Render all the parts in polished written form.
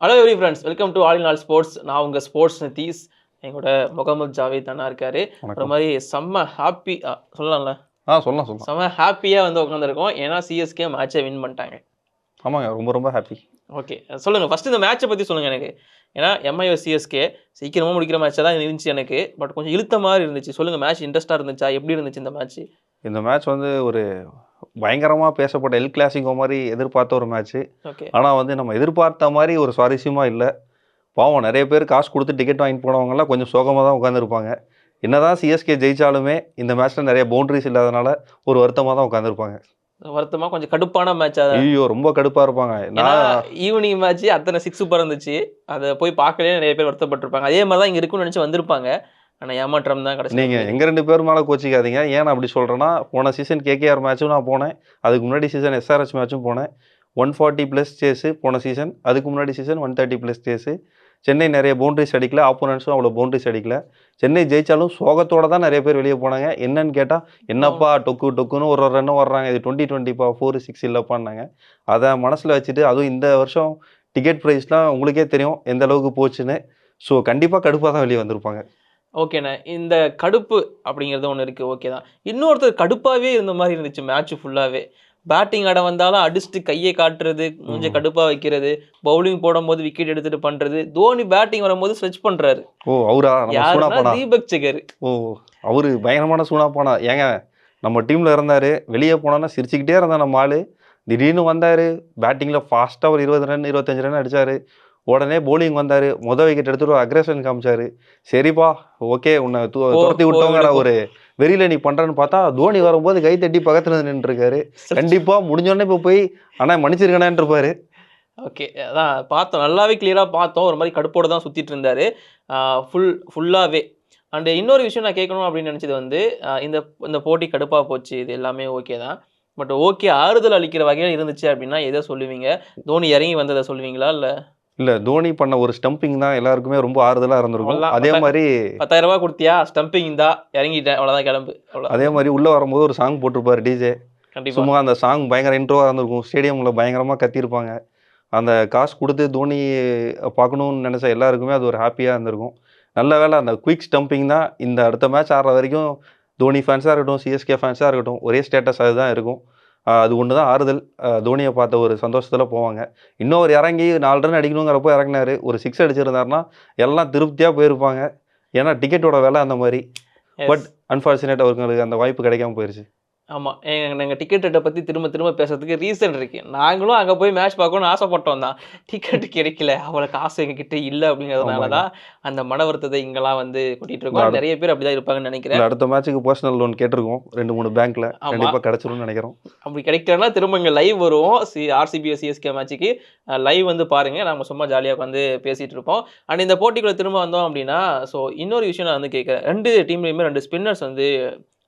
Hello every friends, welcome to all in all sports. நான் உங்கள் sports Nitish. எங்களோட முகமது ஜாவேத் அண்ணா இருக்காரு. ஒரு வணக்கம். மாதிரி செம்ம ஹாப்பி சொல்லலாம்ல, சொல்லலாம். செம்ம ஹாப்பியாக வந்து உட்காந்துருக்கோம். ஏன்னா சிஎஸ்கே மேட்சை வின் பண்ணிட்டாங்க. ஆமாங்க. ரொம்ப ரொம்ப ஹாப்பி. ஓகே, சொல்லுங்கள் ஃபஸ்ட்டு இந்த மேட்சை பற்றி சொல்லுங்கள் எனக்கு. ஏன்னா எம்ஐஓ சிஎஸ்கே சீக்கிரமாக முடிக்கிற மேட்சாக தான் இருந்துச்சு எனக்கு. பட் கொஞ்சம் இழுத்த மாதிரி இருந்துச்சு. சொல்லுங்கள், மேட்ச் இன்ட்ரெஸ்ட்டாக இருந்துச்சா? எப்படி இருந்துச்சு இந்த மேட்ச்? இந்த மேட்ச் வந்து ஒரு பயங்கரமா பேசப்பட்ட எல் கிளாசிக்கோ மாரி எதிர்பார்த்த ஒரு மேட்ச்சு. ஓகே. ஆனா வந்து நம்ம எதிர்பார்த்த மாரி ஒரு சுவாரஸ்யமா இல்ல. பாவம் நெறைய பேர் காசு குடுத்து டிக்கெட் வாங்கிட்டு போனவங்கலாம் கொஞ்சம் சோகமா தான் உட்காந்துருப்பாங்க. என்னதான் சிஎஸ்கே ஜெயிச்சாலுமே இந்த மேட்ச்ல நெறைய பவுண்டரிஸ் இல்லாதனால ஒரு வருத்தமா தான் உட்காந்துருப்பாங்க. வருத்தமாக கொஞ்சம் கடுப்பான மேட்சாக தான். ஐயோ! ரொம்ப கடுப்பா இருப்பாங்க. ஏன்னா ஈவினிங் மேட்ச் அத்தனை சிக்ஸ் சூப்பராக இருந்துச்சு. அதை போய் பார்க்கவே நிறைய பேர் வருத்தப்பட்டிருப்பாங்க. அதே மாதிரி தான் இங்கே இருக்குன்னு நினச்சி வந்திருப்பாங்க. ஆனால் ஏமாற்றம் தான் கடைசியில் நீங்க இருந்தது. எங்க 2 பேர் மேல கோச்சிக்காதீங்க. ஏன் நான் அப்படி சொல்றேன்னா, போன சீசன் கேகேஆர் மேட்சும் நான் போனேன். அதுக்கு முன்னாடி சீசன் எஸ்ஆர்எச் மேட்சும் போனேன். 140 பிளஸ் சேஸு போன சீசன். அதுக்கு முன்னாடி சீசன் 130 பிளஸ் சேஸு. சென்னை நிறைய பவுண்டரிஸ் அடிக்கல. ஆப்போனன்ட்ஸும் அவ்வளோ பவுண்டரிஸ் அடிக்கல. சென்னை ஜெயிச்சாலும் சோகத்தோட தான் நிறைய பேர் வெளியே போனாங்க. என்னன்னு கேட்டா, என்னப்பா டொக்குன்னு ஒரு ஒரு ரன்னு வர்றாங்க. இது 2020பா 4, 6 இல்லப்பான்னாங்க. அதை மனசுல வச்சுட்டு அதுவும் இந்த வருஷம் டிக்கெட் ப்ரைஸ்லாம் உங்களுக்கே தெரியும் எந்த அளவுக்கு போச்சுன்னு. ஸோ கண்டிப்பா கடுப்பா தான் வெளியே வந்திருப்பாங்க. ஓகேண்ணே, இந்த கடுப்பு அப்படிங்கிறது ஒன்று இருக்குது. ஓகே தான். இன்னொருத்தர் கடுப்பாகவே இருந்த மாதிரி இருந்துச்சு மேட்ச் ஃபுல்லாகவே. பேட்டிங் ஆட வந்தாலும் அடிச்சுட்டு கையை காட்டுறது, மூஞ்ச கடுப்பாக வைக்கிறது, பவுலிங் போடும்போது விக்கெட் எடுத்துட்டு பண்ணுறது, தோனி பேட்டிங் வரும்போது ஸ்ட்ரெச் பண்ணுறாரு. ஓ! அவரா? நம்ம யாருன்னா சூனாப்பானா? தீபக் சகர். ஓ! அவரு பயங்கரமான சூனாப்பானா. ஏங்க நம்ம டீம்ல இருந்தாரு. வெளியே போனோன்னா சிரிச்சுக்கிட்டே இருந்தான் நம்ம ஆளு. திடீர்னு வந்தாரு. பேட்டிங்ல ஃபாஸ்ட்டா ஒரு 20 ரன், 25 ரன் அடிச்சாரு. உடனே பவுலிங் வந்தாரு. விக்கெட் எடுத்துட்டு ஒரு அக்ரஷன் காமிச்சாரு. சரிப்பா, ஓகே உன்னை துரத்தி விட்டோங்கிற ஒரு வெறியில நீ பண்றேன்னு பார்த்தா, தோனி வரும்போது கை தட்டி பக்கத்துல நின்றுருக்காரு. கண்டிப்பா முடிஞ்சோடனே இப்போ போய் அண்ணா மன்னிச்சிருக்கண்ணான்னு இருப்பாரு. ஓகே, அதான் பார்த்தோம். நல்லாவே கிளியராக பார்த்தோம். ஒரு மாதிரி கடுப்போட தான் சுற்றிட்டு இருந்தார் ஃபுல்லாகவே. அண்டு இன்னொரு விஷயம் நான் கேட்கணும் அப்படின்னு நினச்சது வந்து, இந்த இந்த போட்டி கடுப்பாக போச்சு. இது எல்லாமே ஓகே தான். பட் ஓகே, ஆறுதல் அளிக்கிற வகையில் இருந்துச்சு அப்படின்னா எதை சொல்லுவீங்க? தோனி இறங்கி வந்ததை சொல்லுவீங்களா? இல்ல தோனி பண்ண ஒரு ஸ்டம்பிங் தான் எல்லாருக்குமே ரொம்ப ஆறுதலா இருந்திருக்கும். அவ்வளோதான். அதே மாதிரி 10,000 கொடுத்தியா? ஸ்டம்பிங் இந்தா, இறங்கிட்டேன், அவ்வளோதான், கிளம்பு. அதே மாதிரி உள்ள வரும்போது ஒரு சாங் போட்டிருப்பாரு டிஜே. கண்டிப்பாக. சும்மா அந்த சாங் பயங்கர இன்ட்ரோவா இருந்திருக்கும். ஸ்டேடியம்ல பயங்கரமா கத்தியிருப்பாங்க. அந்த காசு கொடுத்து தோனி பார்க்கணும்னு நினைச்ச எல்லாருக்குமே அது ஒரு ஹாப்பியா இருந்திருக்கும். நல்ல வேளை அந்த குயிக் ஸ்டம்பிங் தான் இந்த அடுத்த மேட்ச் ஆடுற வரைக்கும் தோனி ஃபேன்ஸாக இருக்கட்டும், சிஎஸ்கே ஃபேன்ஸாக இருக்கட்டும், ஒரே ஸ்டேட்டஸ் அதுதான் இருக்கும். அது ஒன்று தான் ஆறுதல். தோனியை பார்த்த ஒரு சந்தோஷத்தில் போவாங்க. இன்னும் ஒரு இறங்கி 4 ரன் அடிக்கணுங்கிறப்போ இறங்கினாரு. ஒரு 6 அடிச்சிருந்தாருன்னா எல்லாம் திருப்தியாக போயிருப்பாங்க. ஏன்னா டிக்கெட்டோட விலை அந்த மாதிரி. பட் அன்ஃபார்ச்சுனேட் அவங்களுக்கு அந்த வாய்ப்பு கிடைக்காம போயிருச்சு. ஆமாம், நாங்கள் டிக்கெட் ரேட்டை பற்றி திரும்ப திரும்ப பேசுறதுக்கு ரீசன் இருக்குது. நாங்களும் அங்கே போய் மேட்ச் பார்க்கணும்னு ஆசைப்பட்டோம் தான். டிக்கெட் கிடைக்கல, அவ்வளோ காசு எங்ககிட்ட இல்லை அப்படிங்கிறதுனால தான் அந்த மன வருத்தத்தை இங்கெல்லாம் வந்து கூட்டிகிட்டு இருக்கோம். நிறைய பேர் அப்படி தான் இருப்பாங்கன்னு நினைக்கிறேன். அடுத்த மேட்ச்சுக்கு பர்சனல் லோன் கேட்டிருக்கோம் 2-3 பேங்க்ல. கண்டிப்பாக கிடைச்சிரும்னு நினைக்கிறோம். அப்படி கிடைக்கலன்னா திரும்ப இங்கே லைவ் வருவோம். ஆர்சிபி சிஎஸ்கே மேட்சுக்கு லைவ் வந்து பாருங்கள். நம்ம சும்மா ஜாலியாக வந்து பேசிகிட்டு இருப்போம். அண்ட் இந்த போட்டிக்குள்ளே திரும்ப வந்தோம் அப்படின்னா, ஸோ இன்னொரு விஷயம் நான் வந்து கேட்குறேன். 2 டீம்லேயுமே 2 ஸ்பின்னர்ஸ் வந்து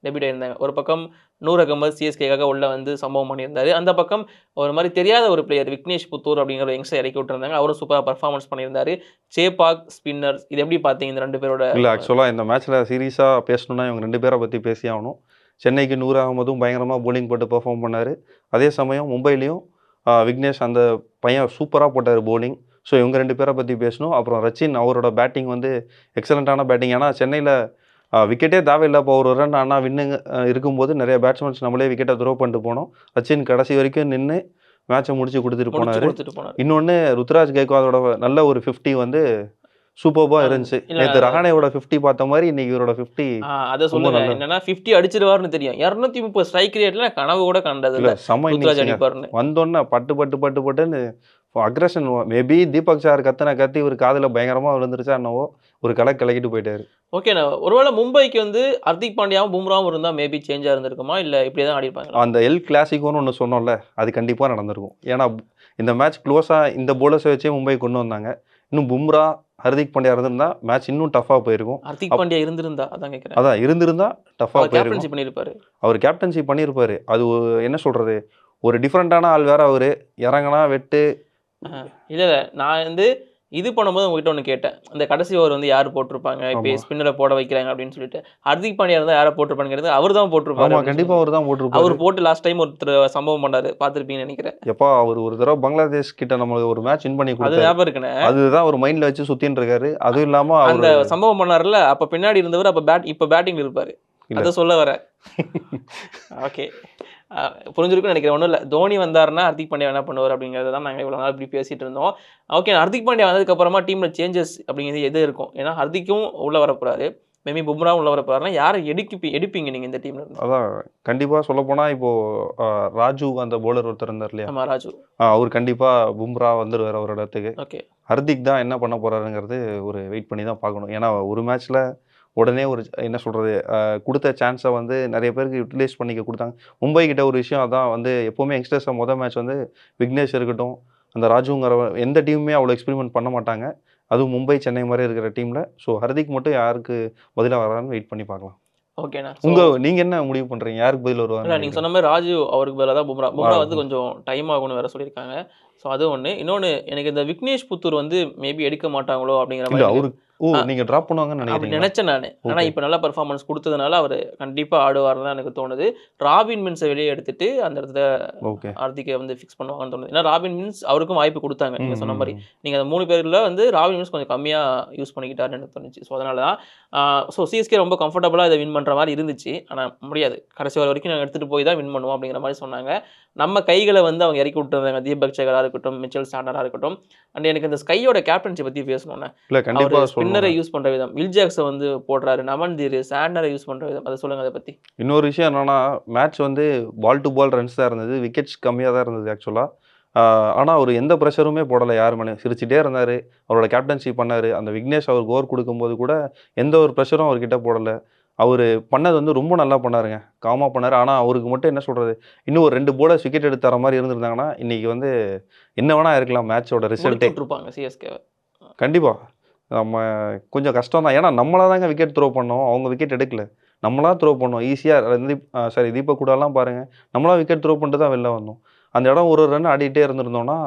டெபியூட் ஆயிருந்தாங்க. ஒரு பக்கம் நூர் அகமது சிஎஸ்கேக்காக உள்ள வந்து சம்பவம் பண்ணியிருந்தாரு. அந்த பக்கம் ஒரு மாதிரி தெரியாத ஒரு பிளேயர் விக்னேஷ் புத்தூர் அப்படிங்கிற ஒரு யங்ஸ்டர் இறக்கி விட்டுருந்தாங்க. அவரும் சூப்பராக பர்ஃபார்மன்ஸ் பண்ணியிருந்தாரு. சேப்பாக் ஸ்பின்னர்ஸ், இது எப்படி பார்த்தீங்க இந்த 2 பேரோட? இல்லை ஆக்சுவலாக இந்த மேட்ச்சில் சீரியஸாக பேசணுன்னா இவங்க 2 பேரை பற்றி பேசி ஆகணும். சென்னைக்கு நூர் அகமதும் பயங்கரமாக போலிங் போட்டு பெர்ஃபார்ம் பண்ணார். அதே சமயம் மும்பைலையும் விக்னேஷ் அந்த பையன் சூப்பராக போட்டார் போலிங். ஸோ இவங்க 2 பேரை பற்றி பேசணும். அப்புறம் ரச்சின் அவரோட பேட்டிங் வந்து எக்ஸலண்ட்டான பேட்டிங். ஏன்னா சென்னையில் விக்கெட்டே தேவையில்லை. இப்போ ஒரு ரன் ஆனால் வின்னுங்க இருக்கும்போது நிறைய பேட்ஸ்மேன்ஸ் நம்மளே விக்கெட்டை த்ரோ பண்ணிட்டு போனோம். ரச்சின் கடைசி வரைக்கும் நின்று மேட்சை முடிச்சு கொடுத்துட்டு போனார். இன்னொன்று ருத்ராஜ் கெய்க்வாதோட நல்ல ஒரு 50 வந்து சூப்பர்பாக இருந்துச்சு. நேற்று ரஹானேவோட 50 பார்த்த மாதிரி இன்னைக்கு இவரோட 50 அதை சொல்லுங்க. என்னன்னா 50 அடிச்சிருவாருன்னு தெரியும். 230 ஸ்ட்ரைக் ரேட்ல கனவு கூட கண்டது இல்லை. செம்ம வந்தோன்னே பட்டுன்னு அக்ரஷன். மேபி தீபக் சார் கத்தி ஒரு காதில் பயங்கரமாக விழுந்துருச்சா என்னவோ ஒரு கலக்கிட்டு போயிட்டாரு. ஓகேண்ணா, ஒருவேளை மும்பைக்கு வந்து ஹர்திக் பாண்டியாவும் பும்ராவும் இருந்தால் மேபி சேஞ்சாக இருந்திருக்குமா, இல்லை இப்படியே தான் ஆடிருப்பாங்க? அந்த எல் கிளாசிக்கோன்னு ஒன்று சொன்னோம்ல, அது கண்டிப்பாக நடந்திருக்கும். ஏன்னா இந்த மேட்ச் க்ளோஸாக இந்த போலர்ஸை வச்சே மும்பை கொண்டு வந்தாங்க. இன்னும் பும்ரா ஹர்திக் பாண்டியா இருந்திருந்தா மேட்ச் இன்னும் டஃபாக போயிருக்கும். ஹர்திக் பாண்டியா இருந்திருந்தா அதான் கேட்குறேன். அதான் இருந்திருந்தா டஃபாக போயிருக்கும். பண்ணியிருப்பாரு. அவர் கேப்டன்சி பண்ணியிருப்பாரு. அது என்ன சொல்கிறது, ஒரு டிஃப்ரெண்ட்டான ஆள் வேறு. அவர் இறங்கினா வெட்டு. இல்லை, நான் வந்து இது பண்ணும்போது உங்ககிட்ட ஒன்று கேட்டேன், இந்த கடைசி ஓவர் வந்து யார் போட்டிருப்பாங்க, இப்போ ஆமா. ஸ்பின்னரை போட வைக்கிறாங்க அப்படின்னு சொல்லிட்டு. ஹர்திக் பாண்டியா இருந்தால் யாரை போட்டிருப்பாங்கிறது அவர் தான் போட்டிருப்பாரு ஆமா, அப்படின்னு கண்டிப்பா சொன்னீங்க. அவர் தான் போட்டிருப்பாரு. அவர் போட்டு லாஸ்ட் டைம் ஒருத்தர் சம்பவம் பண்ணாரு, பார்த்துருப்பீங்கன்னு நினைக்கிறேன். எப்பா அவர் ஒரு தடவை பங்களாதேஷ் கிட்ட நம்ம ஒரு மேட்ச் வின் பண்ணி அது கொடுத்தாரு. ஞாபகம் இருக்குண்ணே. அதுதான் அவர் மைண்ட்ல வச்சு சுத்தின்னு இருக்காரு. அதுவும் இல்லாம அந்த அவரு சம்பவம் பண்ணாருல்ல, அப்ப பின்னாடி இருந்தவர் அப்ப இப்ப பேட்டிங்ல இருப்பாரு. இல்ல. அத சொல்ல வரேன். ஓகே. புரிஞ்சிருக்கும்னு நினைக்கிறேன். ஒண்ணும் இல்ல. தோனி வந்தாருன்னா ஹர்திக் பாண்டியா என்ன பண்ணுவார் அப்படிங்கிறத தான் நாங்க இவ்வளவு நாள் இப்படி பேசிட்டு இருந்தோம். ஓகே, ஹர்திக் பாண்டியா வந்ததுக்கு அப்புறமா டீம்ல சேஞ்சஸ் அப்படிங்கிறது எது இருக்கும்? ஏன்னா ஹர்திக்கும் உள்ள வரப்போறாரு. மேபி பும்ராவும் உள்ள வரப்போறாருன்னா யாரை எடுப்பீங்க நீங்க இந்த டீம்ல இருந்து? அதான் கண்டிப்பா சொல்லப்போனா இப்போ ராஜு அந்த பவுலர் ஒருத்தர் இருந்தார் இல்லையா? ஆமா, ராஜு. அவர் கண்டிப்பா பும்ரா வந்துருவாரு அவரோட இடத்துக்கு. ஓகே. ஹர்திக் தான் என்ன பண்ண போறாருங்கிறது ஒரு வெயிட் பண்ணி தான் பார்க்கணும். ஏன்னா ஒரு மேட்ச்ல உடனே ஒரு என்ன சொல்றது, குடுத்த சான்ஸை வந்து நிறைய பேருக்கு யூட்டிலைஸ் பண்ணிக்க குடுத்தாங்க. மும்பை கிட்ட ஒரு விஷயம் அதான் வந்து எப்பவுமே யங்ஸ்டர்ஸை மேட்ச் வந்து விக்னேஷ் இருக்கட்டும், அந்த ராஜுங்கிற எந்த டீமுமே அவ்வளோ எக்ஸ்பெரிமெண்ட் பண்ண மாட்டாங்க. அதுவும் மும்பை, சென்னை மாதிரி இருக்கிற டீம்ல. ஸோ ஹர்திக் மட்டும் யாருக்கு பதிலா வரான்னு வெயிட் பண்ணி பார்க்கலாம். ஓகேண்ணா. நீங்க என்ன முடிவு பண்றீங்க? யாருக்கு பதில் இல்ல, வருவாருன்னு நீங்க நினைக்கிறீங்க? சொன்ன மாதிரி ராஜு அவருக்கு பதிலா தான் பும்ரா. பும்ரா வந்து ஆ. கொஞ்சம் டைம் ஆகும்னு வேற சொல்லியிருக்காங்க. ஸோ அது ஒண்ணு. இன்னொன்னு, எனக்கு இந்த விக்னேஷ் புத்தூர் வந்து மேபி எடுக்க மாட்டாங்களோ அப்படிங்கிற இல்ல மாதிரி அவரு நீங்க டிராப் பண்ணுவாங்கன்னு அப்படி நினைக்கிறீங்களா? நினைச்சேன் நானு. ஆனா ஓகே. இப்ப நல்ல பெர்ஃபார்மன்ஸ் குடுத்ததுனால அவரு கண்டிப்பா ஆடுவாருன்னு தான் எனக்கு தோணுது. ராபின் மின்ஸ வெளிய எடுத்துட்டு அந்த இடத்துல ஓகே. ஹார்திக்க வந்து ஃபிக்ஸ் பண்ணுவாங்கன்னு தோணுது. ஏன்னா ராபின் மின்ஸ் அவருக்கும் வாய்ப்பு குடுத்தாங்க. நீங்க சொன்ன மாரி. ம். நீங்க அந்த 3 பேர்ல வந்து ராபின் மின்ஸ் கொஞ்சம் கம்மியா யூஸ் பண்ணிக்கிட்டாருன்னு எனக்கு தோணுச்சு. ஸோ அதனால தான் சிஎஸ்கே ரொம்ப கம்ஃபர்டபுளா இத வின் பண்ற மாரி இருந்துச்சு. ஆனா முடியாது. கடைசி ஓவர் வரைக்கும் நாங்க எடுத்துட்டு போய் தான் வின் பண்ணுவோம் அப்படிங்கிற மாரி சொன்னாங்க. நம்ம கைகள வந்து அவங்க இறக்கி விட்டுருந்தாங்க. தீபக் சகரா இருக்கட்டும், மிச்சல் சாண்டரா இருக்கட்டும். அண்ட் எனக்கு இந்த ஸ்கையோட கேப்டன்சி பத்தி பேசணும்னே. இல்ல கண்டிப்பா அவரு ஸ்பின்னரை சொல்லணும். யூஸ் பண்ற விதம், வில் ஜாக்ஸ வந்து போடுறாரு, நமன்தீர், சாண்டரை யூஸ் பண்ற விதம், அத சொல்லுங்க அத பத்தி. இன்னொரு விஷயம் என்னன்னா, மேட்ச் வந்து பால் டு பால் ரன்ஸ் தான் இருந்தது. விக்கெட்ஸ் கம்மியா தான் இருந்தது ஆக்சுவலா. ஆனா அவரு எந்த பிரஷருமே போடல யார் மேலயும். சிரிச்சுட்டே இருந்தாரு. அவரோட கேப்டன்சி பண்ணாரு. அந்த விக்னேஷ் அவருக்கு ஓவர் குடுக்கும்போது கூட எந்த ஒரு பிரஷரும் அவர்கிட்ட போடல. அவரு பண்ணது வந்து ரொம்ப நல்லா பண்ணாருங்க. காமா பண்ணாரு. ஆனா அவருக்கு மட்டும் என்ன சொல்றது, இன்னும் ஒரு 2 பவுலர்ஸ் விக்கெட் எடுத்து தர மாரி இருந்திருந்தாங்கன்னா, இன்னைக்கு வந்து என்ன வேணா இருக்கலாம் மேட்சோட முடிச்சு ரிசல்ட்டே. விட்டுருப்பாங்க சிஎஸ்கேவ. கண்டிப்பா. நம்ம கொஞ்சம் கஷ்டம் தான். ஏன்னா நம்மளா தாங்க விக்கெட் த்ரோ பண்ணோம். அவங்க விக்கெட் எடுக்கல. நம்மளா த்ரோ பண்ணோம். ஈஸியா தீபக் கூடலாம் பாருங்க. நம்மளா விக்கெட் த்ரோ பண்ணிட்டு தான் வெளில வந்தோம். அந்த இடம் ஒரு ரன் ஆடிட்டே இருந்திருந்தோம்னா,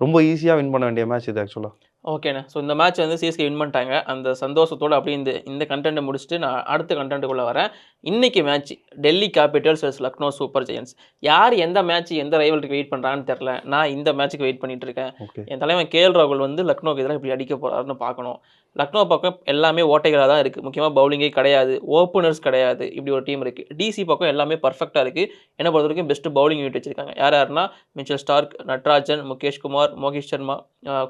ரொம்ப ஈஸியா வின் பண்ண வேண்டிய மேட்ச் இது ஆக்சுவலா. ஓகேண்ணே. ஸோ இந்த மேட்ச் வந்து சிஎஸ்கே வின் பண்ணிட்டாங்க. அந்த சந்தோஷத்தோட அப்படியே இந்த கண்டென்ட்ட முடிச்சுட்டு நான் அடுத்த கண்டென்ட்டுக்குள்ள வரேன். இன்னைக்கு match Delhi Capitals versus Lucknow super giants. யார் எந்த மேட்ச் எந்த ரைவல்ரிக்கு வெயிட் பண்றாங்கன்னு தெரியல. நான் இந்த மேட்ச்சுக்கு வெயிட் பண்ணிட்டு இருக்கேன். ஓகே. என் தலைவன் கேஎல் ராகுல் வந்து லக்னோக்கு எதிராக இப்படி அடிக்க போறாருன்னு பார்க்கணும். லக்னோ பக்கம் எல்லாமே ஓட்டைகளா தான் இருக்கு. முக்கியமா பவுலிங்கே கிடையாது. ஓப்பனர்ஸ் கிடையாது. இப்படி ஒரு டீம் இருக்கு. டிசி பக்கம் எல்லாமே பெர்ஃபெக்ட்டா இருக்கு. என்ன பொறுத்தவரைக்கும் பெஸ்ட் பவுலிங் யூனிட் வச்சிருக்காங்க. யார் யாருன்னா Mitchell Starc, Natarajan, Mukesh Kumar, Mohit Sharma,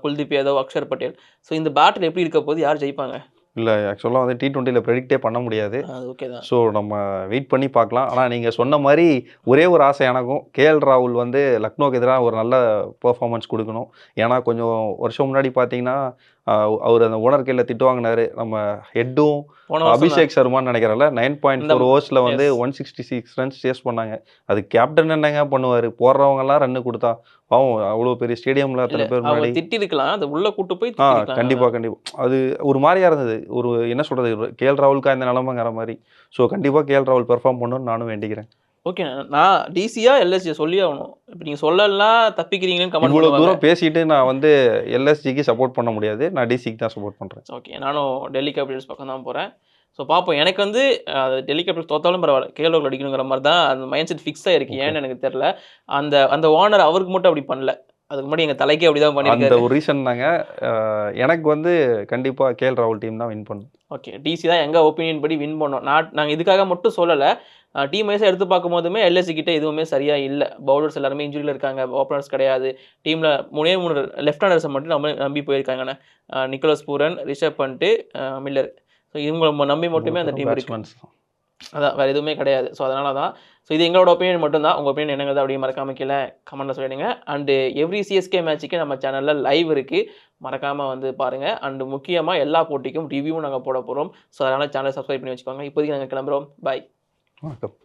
Kuldeep Yadav, Axar Patel. So இந்த பேட்டில் எப்படி இருக்க போகுது? யார் ஜெயிப்பாங்க? இல்ல ஆக்சுவலா வந்து T20ல ப்ரெடிக்ட்டே பண்ண முடியாது. அது ஓகே தான். ஸோ நம்ம வெயிட் பண்ணி பார்க்கலாம். ஆனா நீங்க சொன்ன மாரி ஒரே ஒரு ஆசை எனக்கும். கேஎல் ராகுல் வந்து லக்னோக்கு எதிரா ஒரு நல்ல பெர்ஃபார்மன்ஸ் குடுக்கணும். ஏன்னா கொஞ்சம் வருஷம் முன்னாடி பார்த்தீங்கன்னா, அவரு அந்த ஓனர் கையில திட்டு வாங்குனாரு. நம்ம ஹெட்டும் போன வருஷம் அபிஷேக் சர்மான்னு நினைக்கிறேன்ல 9.4 ஓவர்ஸ்ல வந்து எஸ். 166 ரன்ஸ் சேஸ் பண்ணாங்க. அது கேப்டன் என்னங்க பண்ணுவாரு? போடுறவங்கலாம் ரன் குடுத்தா, பாவம் அவ்வளோ பெரிய ஸ்டேடியம்ல இல்ல, அத்தனை பேர் அவங்க முன்னாடி. திட்டிருக்கலாம். அத உள்ள கூட்டு போய் திட்டிருக்கலாம். கண்டிப்பா, கண்டிப்பா. அது ஒரு மாரியா இருந்தது. ஒரு என்ன சொல்றது, கேஎல் ராகுலுக்கா இந்த நிலைமைங்கிற மாரி. ஸோ கண்டிப்பா கேஎல் ராகுல் பெர்ஃபார்ம் பண்ணணும்னு நானும் வேண்டிக்கிறேன். ஓகே. நான் டிசியா, எல்எஸ்ஜியா சொல்லியே ஆகணும். இப்ப நீங்க சொல்லலனா தப்பிக்கிறீங்கன்னு கமெண்ட் இவ்வளோ பண்ணுவாங்க. தூரம் பேசிட்டு நான் வந்து எல்எஸ்ஜிக்கு சப்போர்ட் பண்ண முடியாது. நான் டிசிக்கு தான் சப்போர்ட் பண்றேன். ஓகே. நானும் டெல்லி கேபிட்டல்ஸ் பக்கம் தான் போறேன். ஸோ பார்ப்போம். எனக்கு வந்து டெல்லி கேபிட்டல்ஸ் தோத்தாலும் பரவாயில்ல. கேஎல் ராகுல் அடிக்கணுங்கிற மாரி தான் அந்த மைண்ட் செட் ஃபிக்ஸ் ஆயிருக்கு. ஓகே. ஏன்னு எனக்கு தெரியல. அந்த அந்த ஓனர் அவருக்கு மட்டும் அப்படி பண்ணல. அதுக்கு முன்னாடி எங்க தலைக்கே அப்படிதான் அந்த பண்ணியிருக்காரு. ஒரு ரீசன் தாங்க. எனக்கு வந்து கண்டிப்பா கேஎல் ராகுல் டீம் தான் வின் பண்ணும். ஓகே. டிசி தான் எங்க ஒப்பீனியன் படி வின் பண்ணோம். நாங்க இதுக்காக மட்டும் சொல்லல. டீம் வைஸா எடுத்து பார்க்கும்போதுமே எல்எஸ்சி கிட்ட எதுவுமே சரியா இல்ல. பவுலர்ஸ் எல்லாருமே இன்ஜுரியில இருக்காங்க. ஓப்பனர்ஸ் கிடையாது. டீம்ல 3 லெஃப்ட் ஹேண்டர்ஸை மட்டும் நம்பி போயிருக்காங்கண்ணே. Nicholas Pooran, Rishabh Pant, Miller. So இவங்கள நம்பி மட்டுமே அந்த டீம் இருக்கு. பேட்ஸ்மேன்ஸ். அதான் வேற எதுவுமே கிடையாது. ஸோ அதனால தான். ஸோ இது எங்களோட ஒப்பீனியன் மட்டும் தான். உங்க ஒப்பீனியன் என்னங்கிறத அப்படியே மறக்காம கீழே கமெண்ட்ல சொல்லிடுங்க. அண்ட் எவ்ரி சிஎஸ்கே மேட்சுக்கு நம்ம சேனல்ல லைவ் இருக்கு. மறக்காம வந்து பாருங்க. அண்ட் முக்கியமா எல்லா போட்டிக்கும் ரிவ்யூவும் நாங்க போட போறோம். ஸோ அதனால சேனலை சப்ஸ்கிரைப் பண்ணி வச்சுக்கோங்க. இப்போதைக்கு நாங்க கிளம்புறோம். பாய். வணக்கம்.